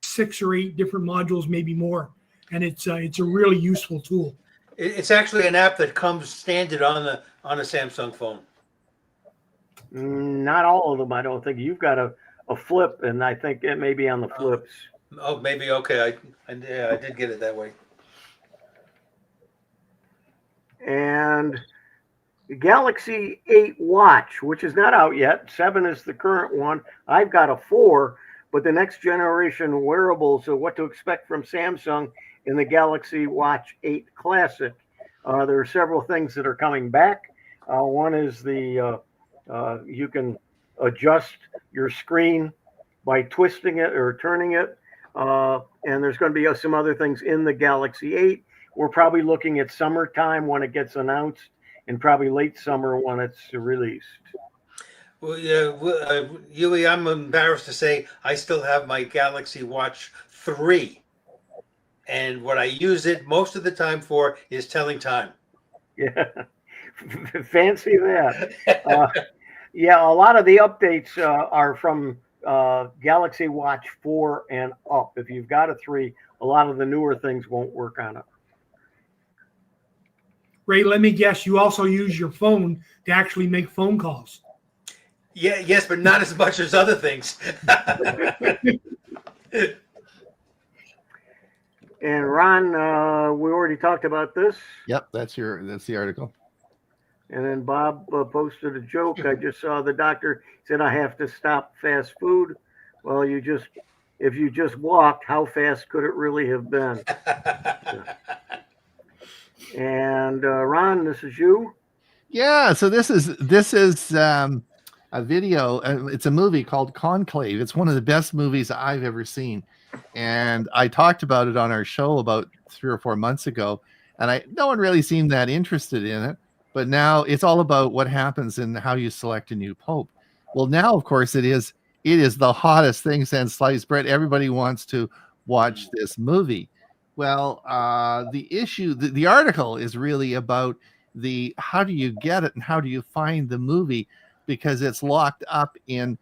6 or 8 different modules, maybe more. And it's a really useful tool. It's actually an app that comes standard on a Samsung phone. Not all of them, I don't think. You've got a flip, and I think it may be on the flips. Oh, maybe. Okay. I did get it that way. And the Galaxy 8 watch, which is not out yet. 7 is the current one. I've got a 4, but the next generation wearables are what to expect from Samsung in the Galaxy Watch 8 Classic. There are several things that are coming back. One is the you can adjust your screen by twisting it or turning it. And there's going to be some other things in the Galaxy 8. We're probably looking at summertime when it gets announced, and probably late summer when it's released. Well, yeah, Hewie, I'm embarrassed to say I still have my Galaxy Watch 3. And what I use it most of the time for is telling time. Yeah, fancy that. Yeah, a lot of the updates are from Galaxy Watch 4 and up. If you've got a 3, a lot of the newer things won't work on it. Ray, let me guess, you also use your phone to actually make phone calls. Yeah, yes, but not as much as other things. And Ron, we already talked about this. Yep, that's the article. And then Bob posted a joke. I just saw the doctor said I have to stop fast food. Well, if you just walked, how fast could it really have been? And Ron, this is you. Yeah, so this is a video. It's a movie called Conclave. It's one of the best movies I've ever seen, and I talked about it on our show about 3 or 4 months ago, and no one really seemed that interested in it. But now it's all about what happens and how you select a new pope. Well, now of course it is the hottest thing since sliced bread. Everybody wants to watch this movie. Well, the article is really about how do you get it and how do you find the movie, because it's locked up in,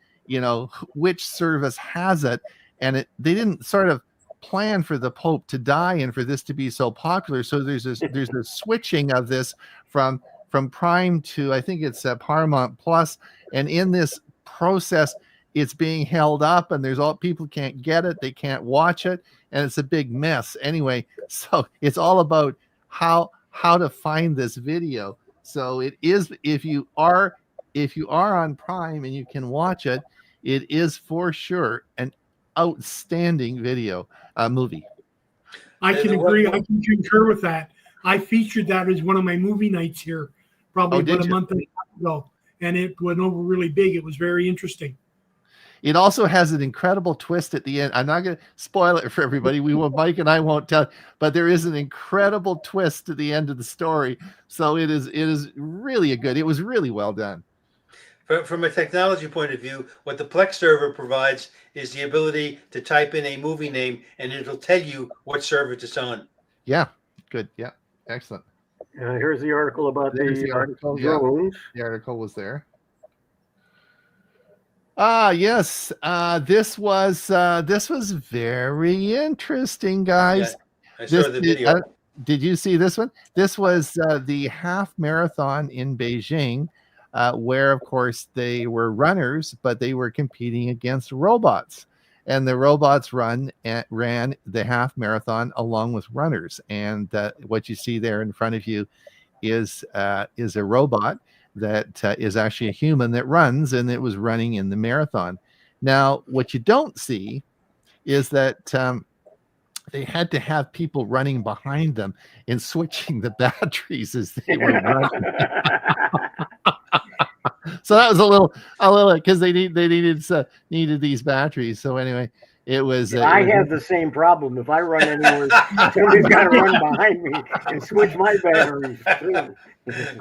which service has it. And they didn't sort of plan for the Pope to die and for this to be so popular. So there's a switching of this from Prime to, I think it's Paramount Plus. And in this process, it's being held up, and people can't get it. They can't watch it. And it's a big mess. Anyway, so it's all about how to find this video. So it is, if you are on Prime and you can watch it, it is for sure an outstanding movie. I can agree. I can concur with that. I featured that as one of my movie nights here, probably about a month and a half ago, and it went over really big. It was very interesting. It also has an incredible twist at the end. I'm not going to spoil it for everybody. Mike and I won't tell, but there is an incredible twist at the end of the story. So it is really it was really well done. From a technology point of view, what the Plex server provides is the ability to type in a movie name, and it'll tell you what server it's on. Yeah, good. Yeah, excellent. Here's the article about the article. drones. Yeah, the article was there. Yes. This was very interesting, guys. Yeah, I saw the video. Did you see this one? This was the half marathon in Beijing, where, of course, they were runners, but they were competing against robots. And the robots ran the half marathon along with runners. And what you see there in front of you is a robot that is actually a human that runs, and it was running in the marathon. Now, what you don't see is that they had to have people running behind them and switching the batteries as they were running. So that was a little because they needed these batteries. So anyway, it was. I have the same problem. If I run anywhere, somebody's got to run behind me and switch my batteries too.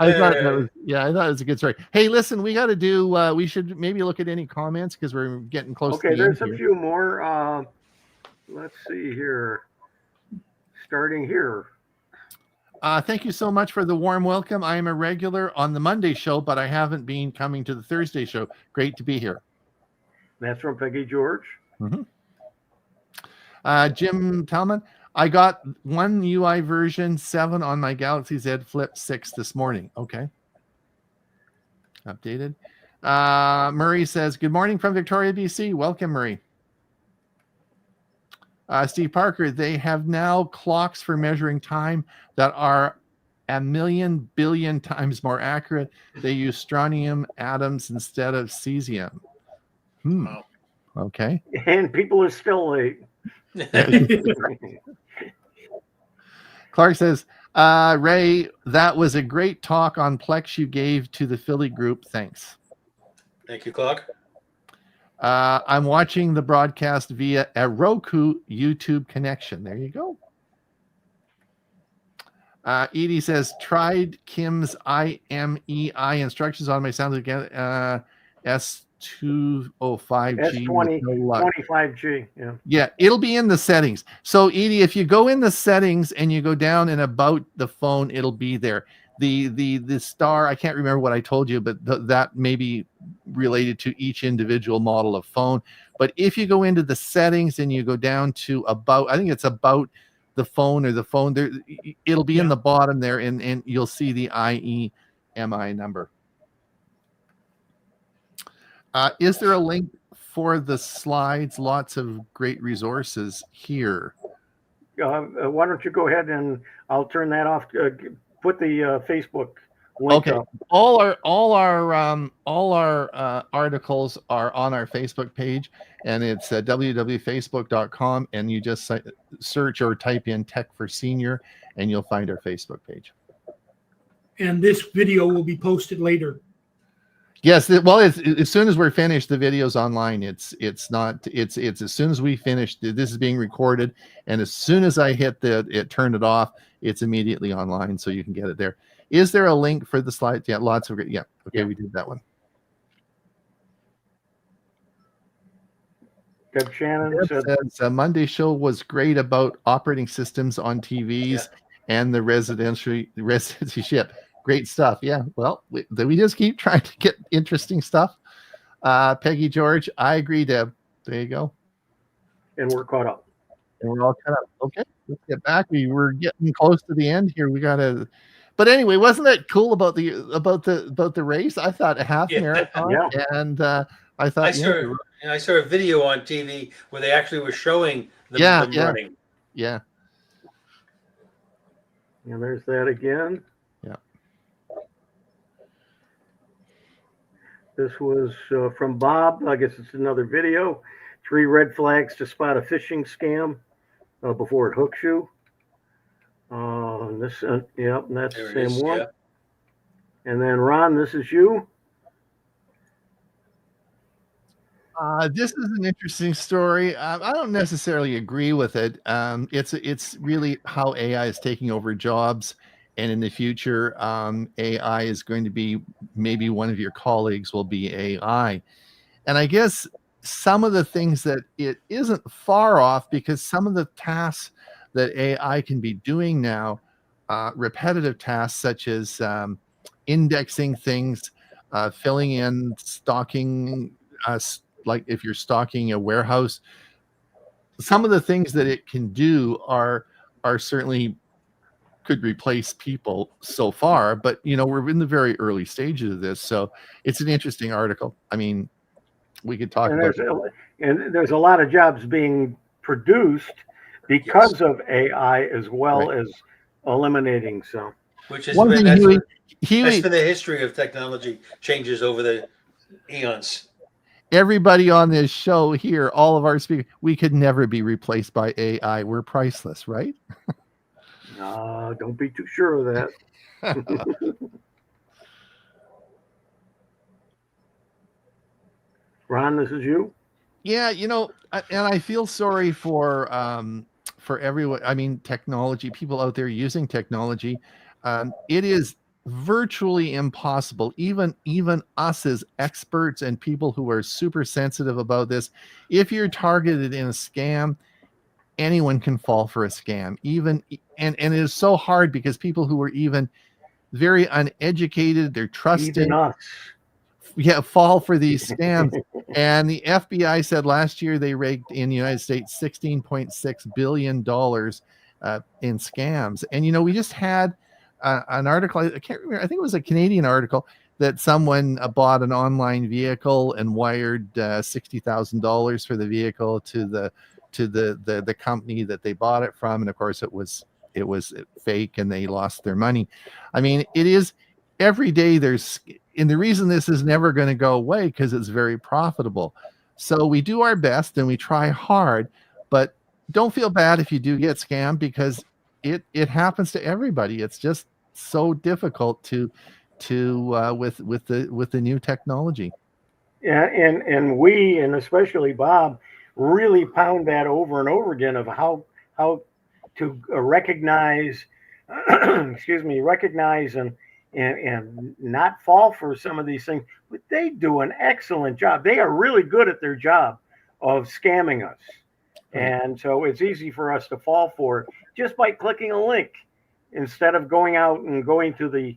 I thought it was a good story. Hey, listen, we got to do. We should maybe look at any comments because we're getting close. Okay, to the there's end a here. few more. Let's see here. Starting here. Thank you so much for the warm welcome. I am a regular on the Monday show, but I haven't been coming to the Thursday show. Great to be here. That's from Peggy George. Mm-hmm. Jim Talman, I got One UI version 7 on my Galaxy Z Flip 6 this morning. Okay. Updated. Murray says, good morning from Victoria, BC. Welcome, Murray. Steve Parker, they have now clocks for measuring time that are 1,000,000 billion times more accurate. They use strontium atoms instead of cesium. Wow. Okay. And people are still late. Clark says, Ray, that was a great talk on Plex you gave to the Philly group. Thanks. Thank you, Clark. I'm watching the broadcast via a Roku YouTube connection. There you go. Edie says, tried Kim's IMEI instructions on my sound again. S205G. S20, 25G. Yeah. Yeah, it'll be in the settings. So Edie, if you go in the settings and you go down and about the phone, it'll be there. The star, I can't remember what I told you, but that may be related to each individual model of phone. But if you go into the settings and you go down to about, I think it's about the phone or the phone there, it'll be in the bottom there, and you'll see the IEMI number. Is there a link for the slides? Lots of great resources here. Why don't you go ahead and I'll turn that off. Put the Facebook link up. All our articles are on our Facebook page, and it's www.facebook.com, and you just search or type in Tech for Senior, and you'll find our Facebook page. And this video will be posted later. Yes, well, as soon as we're finished, the video's online. It's as soon as we finish. This is being recorded, and as soon as I hit turn it off, it's immediately online, so you can get it there. Is there a link for the slides? Yeah, lots of great. Yeah, okay, yeah. We did that one. Deb Shannon says Monday show was great about operating systems on TVs and the residency ship. Great stuff. Yeah. Well, we just keep trying to get interesting stuff. Peggy George, I agree, Deb. There you go. And we're caught up. And we're all caught up. Okay, let's get back. We were getting close to the end here. We gotta. But anyway, wasn't that cool about the race? I thought a half marathon, and I thought I saw a video on TV where they actually were showing them running. Yeah. And there's that again. Yeah. This was from Bob. I guess it's another video. 3 red flags to spot a phishing scam before it hooks you. And that's the same one. Yeah. And then Ron, this is you. This is an interesting story. I don't necessarily agree with it. It's really how AI is taking over jobs, and in the future, AI is going to be, maybe one of your colleagues will be AI. And I guess some of the things that it isn't far off, because some of the tasks that AI can be doing now, repetitive tasks such as indexing things, filling in, stocking, like if you're stocking a warehouse, some of the things that it can do are certainly could replace people so far, but we're in the very early stages of this, so it's an interesting article. I mean, we could talk about it. And there's a lot of jobs being produced because of AI as well as eliminating some. Which has been that's been the history of technology changes over the eons. everybody on this show here, all of our speakers, we could never be replaced by AI. We're priceless, right? Don't be too sure of that. Ron, this is you. Yeah, and I feel sorry for everyone. I mean, technology, people out there using technology. It is virtually impossible, even us as experts and people who are super sensitive about this. If you're targeted in a scam, anyone can fall for a scam. And it is so hard because people who are even very uneducated, they're trusting. Even us. Yeah, fall for these scams. And the FBI said last year they raked in the United States $16.6 billion in scams. And we just had an article, I can't remember, I think it was a Canadian article, that someone bought an online vehicle and wired $60,000 for the vehicle to the company that they bought it from. And of course it was fake and they lost their money. I mean, it is every day and the reason this is never going to go away because it's very profitable. So we do our best and we try hard, but don't feel bad if you do get scammed because it happens to everybody. It's just so difficult with the new technology. Yeah, and we, and especially Bob, really pound that over and over again of how to recognize, recognize and not fall for some of these things. But they do an excellent job. They are really good at their job of scamming us. And so it's easy for us to fall for it just by clicking a link instead of going out and going to the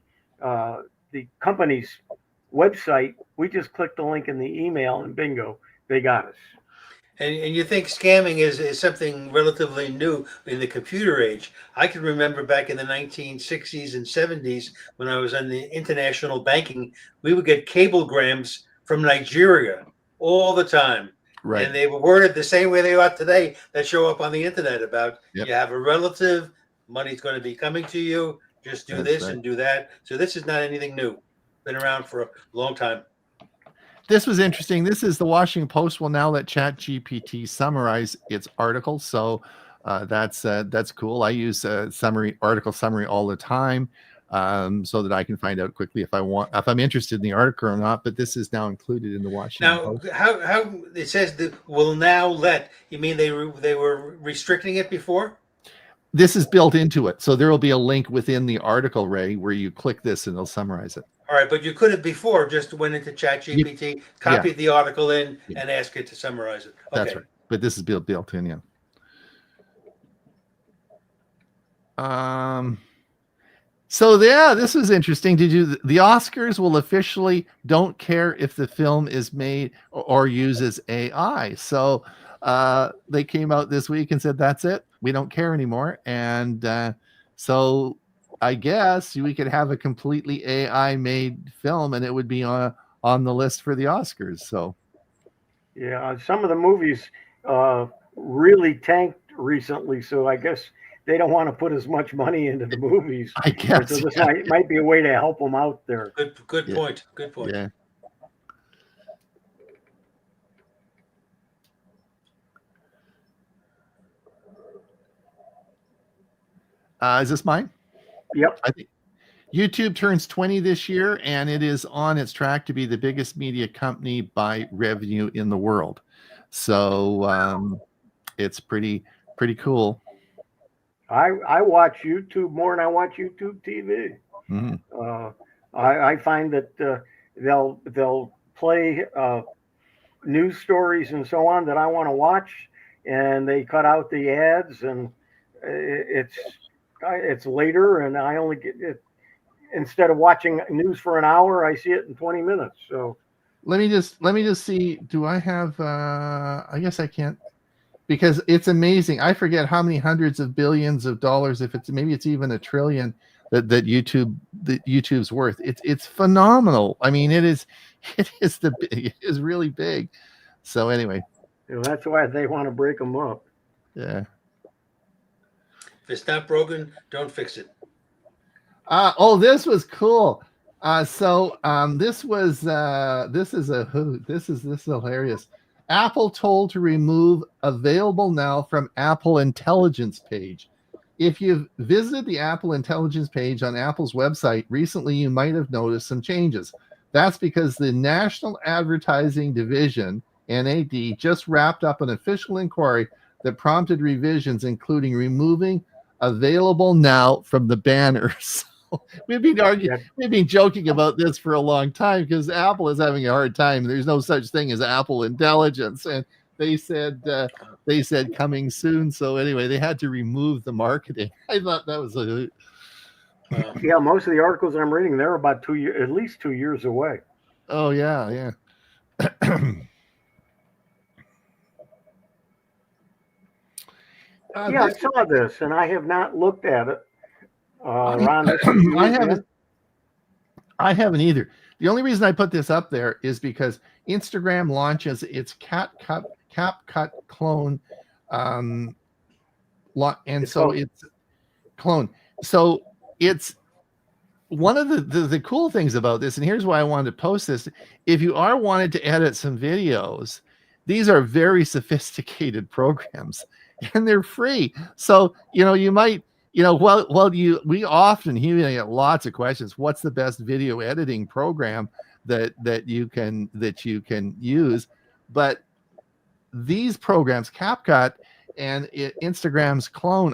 company's website. We just click the link in the email and bingo, they got us. And you think scamming is something relatively new in the computer age. I can remember back in the 1960s and 70s when I was on the international banking, we would get cablegrams from Nigeria all the time. Right. And they were worded the same way they are today that show up on the internet about you have a relative, money's going to be coming to you, just do this and do that. So this is not anything new. Been around for a long time. This was interesting. This is the Washington Post will now let ChatGPT summarize its articles. So that's cool. I use article summary all the time so that I can find out quickly if I'm interested in the article or not. But this is now included in the Washington Post. Now, how it says that will now let, you mean they were restricting it before? This is built into it. So there will be a link within the article, Ray, where you click this and it'll summarize it. All right, but you could have before just went into ChatGPT, copied the article in, and asked it to summarize it. Okay. That's right. But this is built in, So this was interesting. The Oscars will officially don't care if the film is made or uses AI. So they came out this week and said, that's it. We don't care anymore. And so I guess we could have a completely AI made film and it would be on the list for the Oscars. So yeah, some of the movies really tanked recently. So I guess they don't want to put as much money into the movies. I guess so this might be a way to help them out there. Good point. Good point. Yeah. Is this mine? Yep. I think YouTube turns 20 this year, and it is on its track to be the biggest media company by revenue in the world. So it's pretty cool. I watch YouTube more than I watch YouTube TV. Mm-hmm. I find that they'll play news stories and so on that I want to watch, and they cut out the ads, and it's later, and I only get it. Instead of watching news for an hour, I see it in 20 minutes. So let me just see. Do I have? I guess I can't, because it's amazing. I forget how many hundreds of billions of dollars, if maybe it's even $1 trillion that YouTube's worth. It's phenomenal. I mean, it is really big. So anyway, that's why they want to break them up. Yeah. If it's not broken, don't fix it. This was cool. This is hilarious. Apple told to remove available now from Apple Intelligence page. If you've visited the Apple Intelligence page on Apple's website recently, you might have noticed some changes. That's because the National Advertising Division, NAD, just wrapped up an official inquiry that prompted revisions, including removing available now from the banners. We've been joking about this for a long time because Apple is having a hard time. There's no such thing as Apple Intelligence, and they said coming soon. So anyway, they had to remove the marketing. I thought that was yeah. Most of the articles I'm reading, they're about 2 years, at least 2 years away. Oh yeah. Yeah, I saw this, and I have not looked at it. Ron, I haven't either. The only reason I put this up there is because Instagram launches its CapCut clone, and so it's clone. So it's one of the cool things about this, and here's why I wanted to post this. If you are wanting to edit some videos, these are very sophisticated programs, and they're free. So you might. We often get lots of questions. What's the best video editing program that you can use? But these programs, CapCut and Instagram's clone,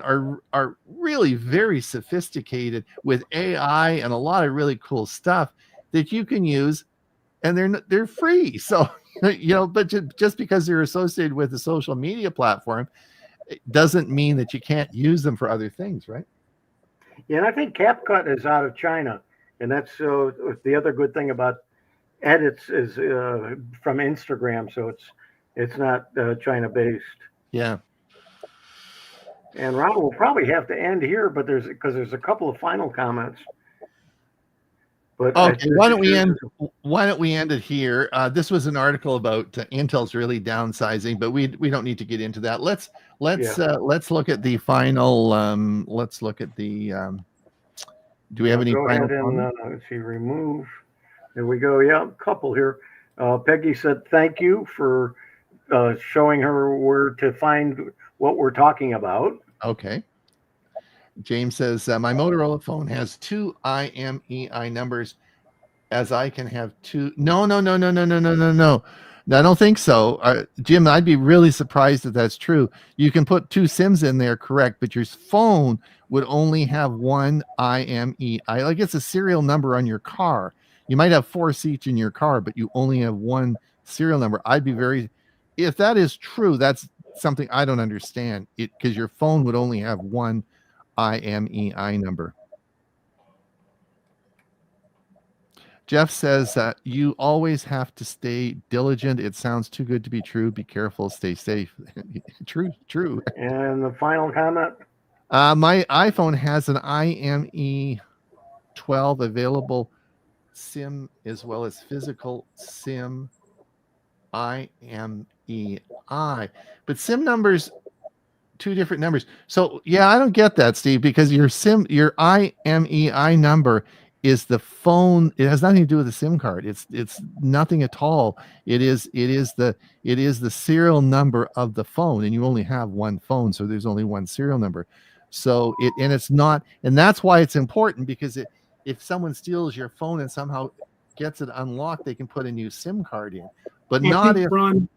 are really very sophisticated with AI and a lot of really cool stuff that you can use, and they're free. So but just because they're associated with a social media platform, it doesn't mean that you can't use them for other things, right? Yeah, and I think CapCut is out of China, and that's the other good thing about edits is from Instagram, so it's not China based. Yeah. And Ron will probably have to end here, but there's a couple of final comments. But okay, why don't we end it here? This was an article about Intel's really downsizing, but we don't need to get into that. Let's look at the final. Let's look at the. Do we have any final? Let's see. Remove. There we go. Yeah, a couple here. Peggy said thank you for showing her where to find what we're talking about. Okay. James says, my Motorola phone has 2 IMEI numbers, as I can have 2. No. I don't think so. Jim, I'd be really surprised if that's true. You can put 2 SIMs in there, correct, but your phone would only have 1 IMEI. Like it's a serial number on your car. You might have 4 seats in your car, but you only have 1 serial number. If that is true, that's something I don't understand. Because your phone would only have 1 IMEI number. Jeff says you always have to stay diligent. It sounds too good to be true. Be careful. Stay safe. True. And the final comment. My iPhone has an IME 12 available SIM as well as physical SIM IMEI. But SIM numbers, 2 different numbers. So yeah, I don't get that, Steve, because your IMEI number is the phone. It has nothing to do with the SIM card. It's nothing at all. It is the serial number of the phone, and you only have 1 phone, so there's only 1 serial number. So it's not, and that's why it's important, because if someone steals your phone and somehow gets it unlocked, they can put a new SIM card in. But not if. Ron,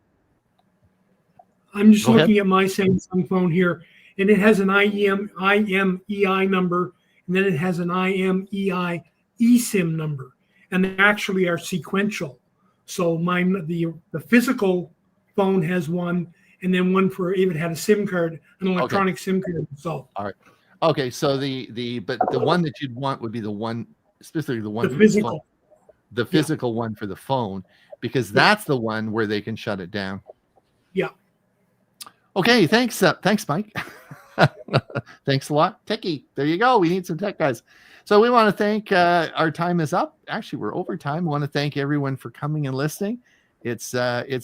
I'm just looking at my Samsung phone here, and it has an IMEI number, and then it has an IMEI eSIM number, and they actually are sequential. So the physical phone has 1, and then 1 for if it had a SIM card, an electronic SIM card. So all right, okay. So but the one that you'd want would be the one, specifically the one, the physical one for the phone, because that's the one where they can shut it down. Yeah. Okay, thanks, Mike. Thanks a lot, Techie. There you go. We need some tech guys. So we want to thank. Our time is up. Actually, we're over time. We want to thank everyone for coming and listening. It's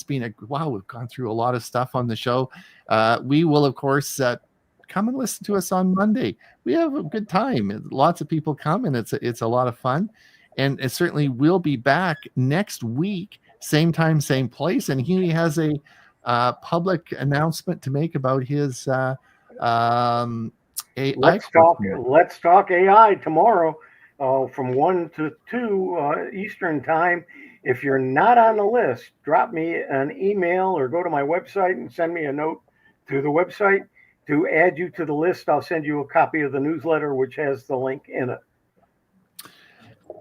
been wow. We've gone through a lot of stuff on the show. We will, of course, come and listen to us on Monday. We have a good time. Lots of people come, and it's a lot of fun. and it certainly will be back next week, same time, same place. And he has a public announcement to make about his AI. Let's talk AI tomorrow from 1 to 2 Eastern time. If you're not on the list, drop me an email or go to my website and send me a note to the website to add you to the list. I'll send you a copy of the newsletter, which has the link in it.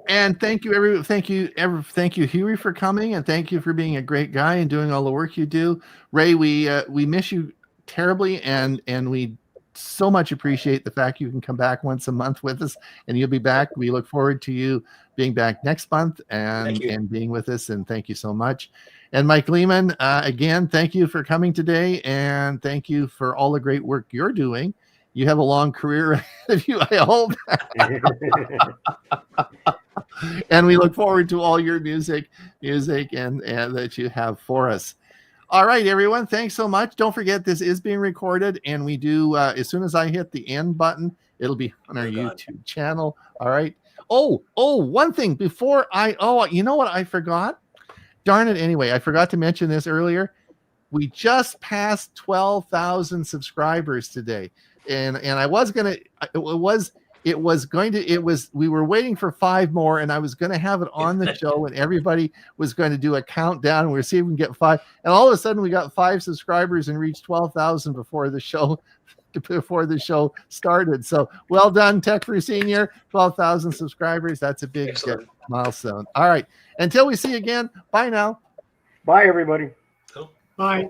And thank you, thank you, Hewie, for coming, and thank you for being a great guy and doing all the work you do. Ray, we miss you terribly, and we so much appreciate the fact you can come back once a month with us, and you'll be back. We look forward to you being back next month and being with us, and thank you so much. And Mike Leaman, again, thank you for coming today, and thank you for all the great work you're doing. You have a long career ahead of you, I hope. And we look forward to all your music and that you have for us. All right, everyone. Thanks so much. Don't forget, this is being recorded, and we do, as soon as I hit the end button, it'll be on our YouTube channel. All right. Oh, one thing before you know what I forgot? Darn it. Anyway, I forgot to mention this earlier. We just passed 12,000 subscribers today. And I was going to, we were waiting for 5 more, and I was going to have it on the show, and everybody was going to do a countdown, and we're seeing if we can get 5. And all of a sudden we got 5 subscribers and reached 12,000 before the show started. So well done, Tech for Senior. 12,000 subscribers. That's a big milestone. All right. Until we see you again. Bye now. Bye, everybody. Bye.